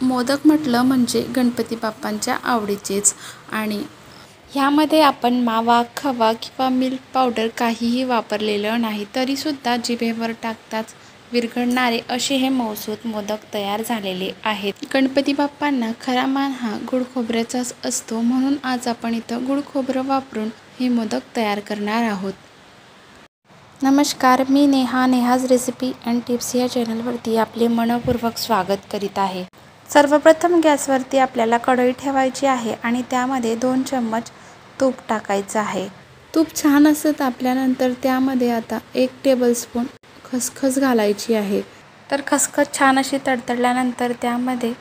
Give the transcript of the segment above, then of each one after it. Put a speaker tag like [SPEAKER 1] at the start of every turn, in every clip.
[SPEAKER 1] मोदक म्हटलं म्हणजे गणपती बाप्पांच्या आवडीचेच आणि ह्यामध्ये आपण मावा, खवा किंवा मिल्क पावडर काहीही वापरलेलं नाही, तरीसुद्धा जिभेवर टाकताच विरघळणारे असे हे मऊसूत मोदक तयार झालेले आहेत. गणपती बाप्पांना खरा मान हा गुळ खोबऱ्याचाच असतो, म्हणून आज आपण इथं गुळ खोबरं वापरून हे मोदक तयार करणार आहोत. नमस्कार, मी Neha, Neha's recipe and tips या चॅनलवरती आपले मनपूर्वक स्वागत करीत आहे. सर्वप्रथम गॅसवरती आपल्याला कढई ठेवायची आहे आणि त्यामध्ये 2 चम्मच तूप टाकायचं आहे. तूप छान असं तापल्यानंतर त्यामध्ये आता 1 टेबलस्पून खसखस घालायची आहे. तर खसखस छान अशी तडतडल्यानंतर त्यामध्ये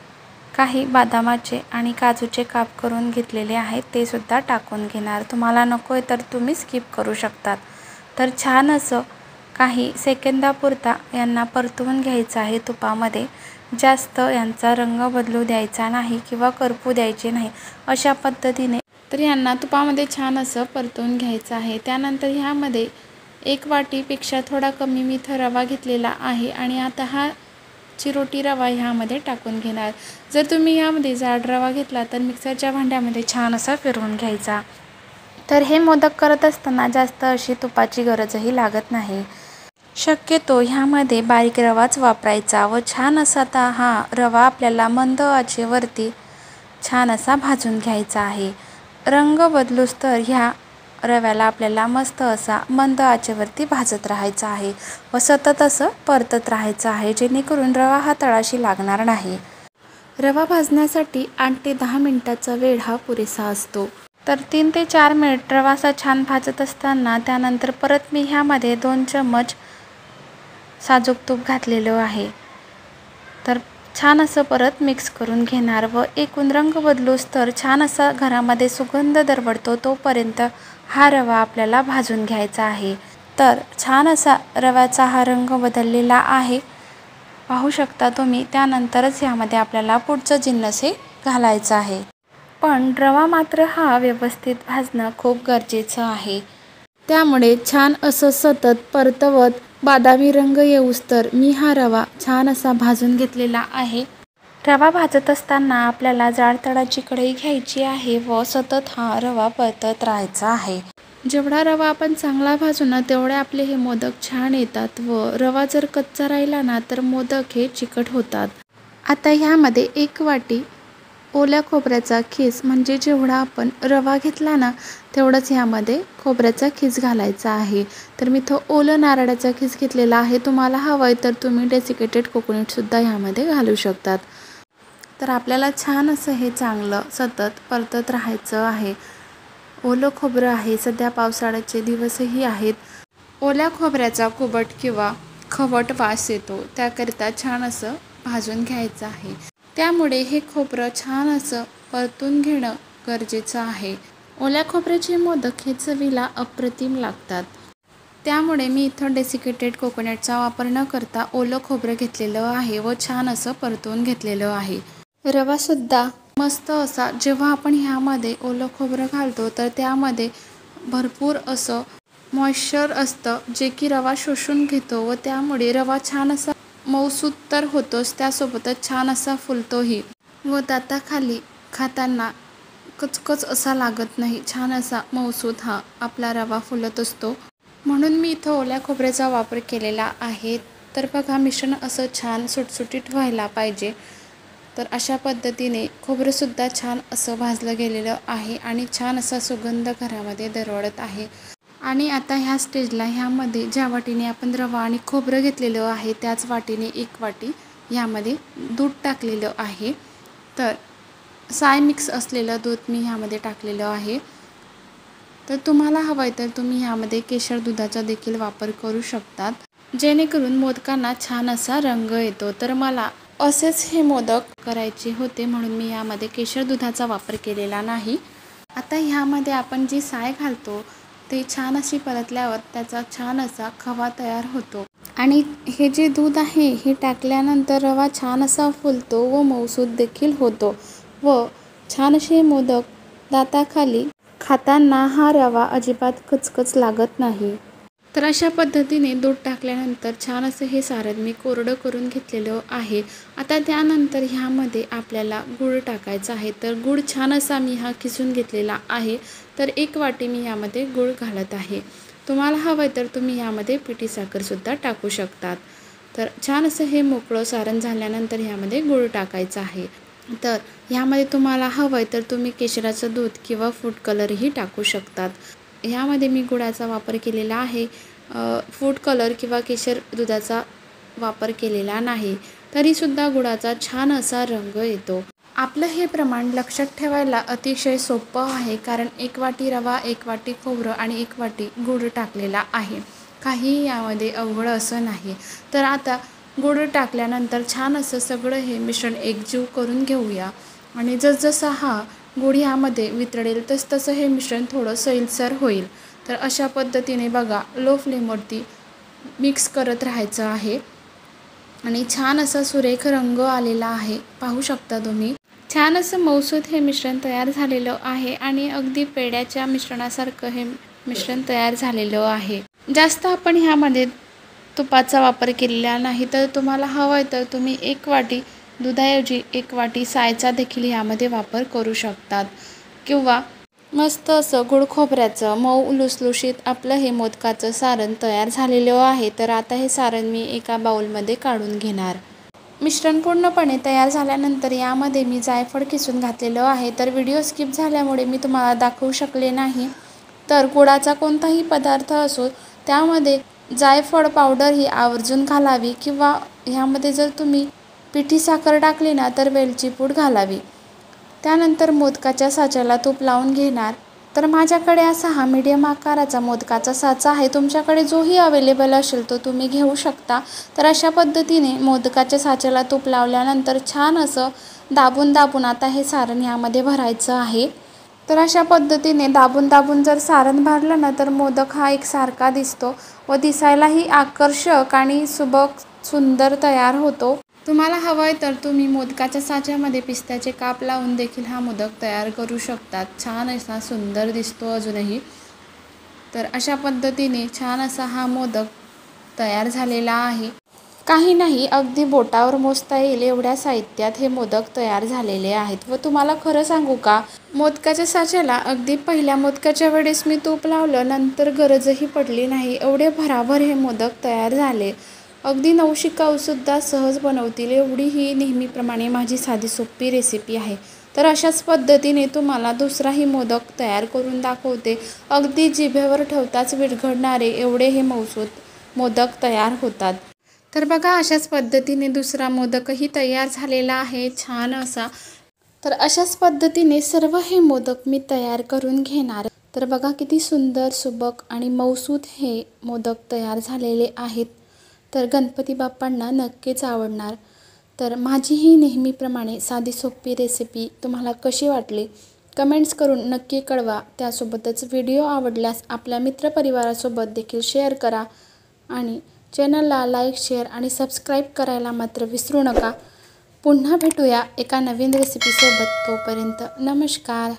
[SPEAKER 1] काही बदामाचे आणि काजूचे काप करून घेतलेले आहेत ते सुद्धा टाकून घेणार. तुम्हाला नको आहे तर तुम्ही स्किप करू शकतात. तर छान असं काही सेकंदापुरता यांना परतवून घ्यायचं आहे तुपामध्ये. जास्त यांचा रंग बदलू द्यायचा नाही किंवा करपू द्यायचे नाही, अशा पद्धतीने तर यांना तुपामध्ये छान असं परतवून घ्यायचं आहे. त्यानंतर ह्यामध्ये 1 वाटीपेक्षा थोडा कमी मी इथं रवा घेतलेला आहे आणि आता हा चिरोटी रवा ह्यामध्ये टाकून घेणार. जर तुम्ही ह्यामध्ये जाड रवा घेतला तर मिक्सरच्या भांड्यामध्ये छान असा फिरवून घ्यायचा. तर हे मोदक करत असताना जास्त अशी तुपाची गरजही लागत नाही. शक्यतो ह्यामध्ये बारीक रवाच वापरायचा व छान असा आता हा रवा आपल्याला मंद आचेवरती छान असा भाजून घ्यायचा आहे. रंग बदलूस तर ह्या रव्याला आपल्याला मस्त असा मंद आचेवरती भाजत राहायचा आहे व सतत असं परतत राहायचं आहे, जेणेकरून रवा हा तळाशी लागणार नाही. रवा भाजण्यासाठी 8 ते 10 मिनिटाचा वेळ हा पुरेसा असतो. तर 3 ते 4 मिनिट रवा असा छान भाजत असताना त्यानंतर परत मी ह्यामध्ये 2 चम्मच साजूक तूप घातलेलं आहे. तर छान असं परत मिक्स करून घेणार व एकूण रंग बदलूस तर छान असा घरामध्ये सुगंध दरवळतो तोपर्यंत हा रवा आपल्याला भाजून घ्यायचा आहे. तर छान असा रव्याचा हा रंग बदललेला आहे, पाहू शकता तुम्ही. त्यानंतरच ह्यामध्ये आपल्याला पुढचं जिन्नस हे घालायचं आहे. पण रवा मात्र हा व्यवस्थित भाजणं खूप गरजेचं आहे. त्यामुळे छान असं सतत परतवत बदामी रंग येऊस तर मी हा रवा छान असा भाजून घेतलेला आहे. रवा भाजत असताना आपल्याला जाड तळाची कढई घ्यायची आहे व सतत हा रवा परतत राहायचा आहे. जेवढा रवा आपण चांगला भाजू ना तेवढे आपले हे मोदक छान येतात व रवा जर कच्चा राहिला ना तर मोदक हे चिकट होतात. आता ह्यामध्ये 1 वाटी ओल्या खोबऱ्याचा खीस, म्हणजे जेवढा आपण रवा घेतला ना तेवढंच ह्यामध्ये खोबऱ्याचा खीस घालायचा आहे. तर मी तो ओलं नारळाचा खीस घेतलेला आहे. तुम्हाला हवं आहे तर तुम्ही डेसिकेटेड कोकोनटसुद्धा ह्यामध्ये घालू शकतात. तर आपल्याला छान असं हे चांगलं सतत परतत राहायचं आहे. ओलं खोबरं आहे, सध्या पावसाळ्याचे दिवसही आहेत. ओल्या खोबऱ्याचा कुबट किंवा खवट वास येतो, त्याकरिता छान असं भाजून घ्यायचं आहे. त्यामुळे हे खोबरं छान असं परतून घेणं गरजेचं आहे. ओल्या खोबऱ्याचे मोदक हे चवीला अप्रतिम लागतात. त्यामुळे मी इथं डेसिकेटेड कोकोनटचा वापर न करता ओलं खोबरं घेतलेलं आहे व छान असं परतून घेतलेलं आहे. रवासुद्धा मस्त असा, जेव्हा आपण ह्यामध्ये ओलं खोबरं घालतो तर त्यामध्ये भरपूर असं मॉइश्चर असतं, जे की रवा शोषून घेतो व त्यामुळे रवा छान असा मऊसूत तर होतोच, त्यासोबतच छान असा फुलतोही व दाताखाली खाताना कचकच असा लागत नाही. छान असा मऊसूत हा आपला रवा फुलत असतो, म्हणून मी इथं ओल्या खोबऱ्याचा वापर केलेला आहे. तर बघा, मिश्रण असं छान सुटसुटीत व्हायला पाहिजे. तर अशा पद्धतीने खोबरंसुद्धा छान असं भाजलं गेलेलं आहे आणि छान असा सुगंध घरामध्ये दरवळत आहे. आणि आता ह्या स्टेजला ह्यामध्ये ज्या वाटीने आपण रवा आणि खोबरं घेतलेलं आहे त्याच वाटीने 1 वाटी ह्यामध्ये दूध टाकलेलं आहे. तर साय मिक्स असलेलं दूध मी ह्यामध्ये टाकलेलं आहे. तर तुम्हाला हवं आहे तर तुम्ही ह्यामध्ये केशर दुधाचा देखील वापर करू शकतात, जेणेकरून मोदकांना छान असा रंग येतो. तर मला असेच हे मोदक करायचे होते, म्हणून मी यामध्ये केशर दुधाचा वापर केलेला नाही. आता ह्यामध्ये आपण जी साय घालतो ते छान अशी परतल्यावर त्याचा छान असा खवा तयार होतो आणि हे जे दूध आहे हे टाकल्यानंतर रवा छान असा फुलतो व मऊसूत देखील होतो व छान असे मोदक दाताखाली खाताना हा रवा अजिबात कचकच लागत नाही. तर अशा पद्धतीने दूध टाकल्यानंतर छान असं हे सारण मी कोरडं करून घेतलेलं आहे। आता त्यानंतर ह्यामध्ये आपल्याला गूळ टाकायचा आहे। तर गूळ छान असा मी हा किसून घेतलेला आहे। तर 1 वाटी मी यामध्ये गूळ घालत आहे। तुम्हाला हवं तर तुम्ही यामध्ये पिठी साखरसुद्धा टाकू शकतात। तर छान असं हे मोकळं सारण झाल्यानंतर ह्यामध्ये गूळ टाकायचा आहे। तर ह्यामध्ये तुम्हाला हवं तर तुम्ही केशराचं दूध किंवा फूड कलरही टाकू शकतात। ह्यामध्ये मी गुळाचा वापर केलेला आहे, फूड कलर किंवा केशर दुधाचा वापर केलेला नाही। तरीसुद्धा गुळाचा छान असा रंग येतो। आपलं हे प्रमाण लक्षात ठेवायला अतिशय सोपं आहे, कारण 1 वाटी रवा, 1 वाटी खोबरं आणि 1 वाटी गूळ टाकलेला आहे। काहीही यामध्ये अवघड असं नाही। तर आता गूळ टाकल्यानंतर छान असं सगळं हे मिश्रण एकजीव करून घेऊया आणि जसजसा हा गूळ ह्यामध्ये वितळेल तसतसं हे मिश्रण थोडं सैलसर होईल। तर अशा पद्धतीने बघा लो फ्लेमवरती मिक्स करत राहायचं आहे आणि छान असा सुरेख रंग आलेला आहे, पाहू शकता तुम्ही। छान असं मऊसूत हे मिश्रण तयार झालेलं आहे आणि अगदी पेढ्याच्या मिश्रणासारखं हे मिश्रण तयार झालेलं आहे। जास्त आपण ह्यामध्ये तुपाचा वापर केलेला नाही। तर तुम्हाला हवं तर तुम्ही 1 वाटी दुधाऐवजी 1 वाटी सायचा देखील ह्यामध्ये वापर करू शकतात किंवा मस्त असं गूळ खोबऱ्याचं मऊ लुसलुशीत आपलं हे मोदकाचं सारण तयार झालेलं आहे। तर आता हे सारण मी एका बाउलमध्ये काढून घेणार। मिश्रण पूर्णपणे तयार झाल्यानंतर यामध्ये मी जायफळ किसून घातलेलं आहे। तर व्हिडिओ स्किप झाल्यामुळे मी तुम्हाला दाखवू शकले नाही। तर गुळाचा कोणताही पदार्थ असो त्यामध्ये जायफळ पावडर ही आवर्जून घालावी किंवा ह्यामध्ये जर तुम्ही पिठी साखर टाकली ना तर वेलची पूड घालावी। त्यानंतर मोदकाच्या साच्याला तूप लावून घेणार। तर माझ्याकडे असा हा मीडियम आकाराचा मोदकाचा साचा आहे, तुमच्याकडे जोही अवेलेबल असेल तो तुम्ही घेऊ शकता। तर अशा पद्धतीने मोदकाच्या साच्याला तूप लावल्यानंतर छान असं दाबून दाबून आता हे सारण यामध्ये भरायचं आहे। तर अशा पद्धतीने दाबून दाबून जर सारण भरलं ना तर मोदक हा एकसारखा दिसतो व दिसायलाही आकर्षक आणि सुबक सुंदर तयार होतो। तुम्हाला हवंय तर तुम्ही मोदकाच्या साच्यामध्ये पिस्त्याचे काप लावून देखील हा मोदक तयार करू शकतात। छान असा सुंदर दिसतो अजूनही। तर अशा पद्धतीने छान असा हा मोदक तयार झालेला आहे। काही नाही, अगदी बोटावर मोजता येईल एवढ्या साहित्यात हे मोदक तयार झालेले आहेत। व तुम्हाला खरं सांगू का, मोदकाच्या साच्याला अगदी पहिल्या मोदकाच्या वेळेस मी तूप लावलं, नंतर गरजही पडली नाही, एवढे भराभर हे मोदक तयार झाले। अगदी नवशिकाऊसुद्धा सहज बनवतील एवढी ही नेहमीप्रमाणे माझी साधी सोपी रेसिपी आहे। तर अशाच पद्धतीने तुम्हाला दुसराही मोदक तयार करून दाखवते। अगदी जिभेवर ठेवताच विरघळणारे एवढे हे मऊसूत मोदक तयार होतात। तर बघा अशाच पद्धतीने दुसरा मोदकही तयार झालेला आहे छान असा। तर अशाच पद्धतीने सर्व हे मोदक मी तयार करून घेणार। तर बघा किती सुंदर सुबक आणि मऊसूत हे मोदक तयार झालेले आहेत। तर गणपती बाप्पांना नक्कीच आवडणार। तर माझी ही नेहमीप्रमाणे साधी सोपी रेसिपी तुम्हाला कशी वाटली कमेंट्स करून नक्की कळवा। त्यासोबतच व्हिडिओ आवडल्यास आपल्या मित्रपरिवारासोबत देखील शेअर करा आणि चॅनलला लाईक, शेअर आणि सबस्क्राईब करायला मात्र विसरू नका। पुन्हा भेटूया एका नवीन रेसिपीसोबत, तोपर्यंत नमस्कार।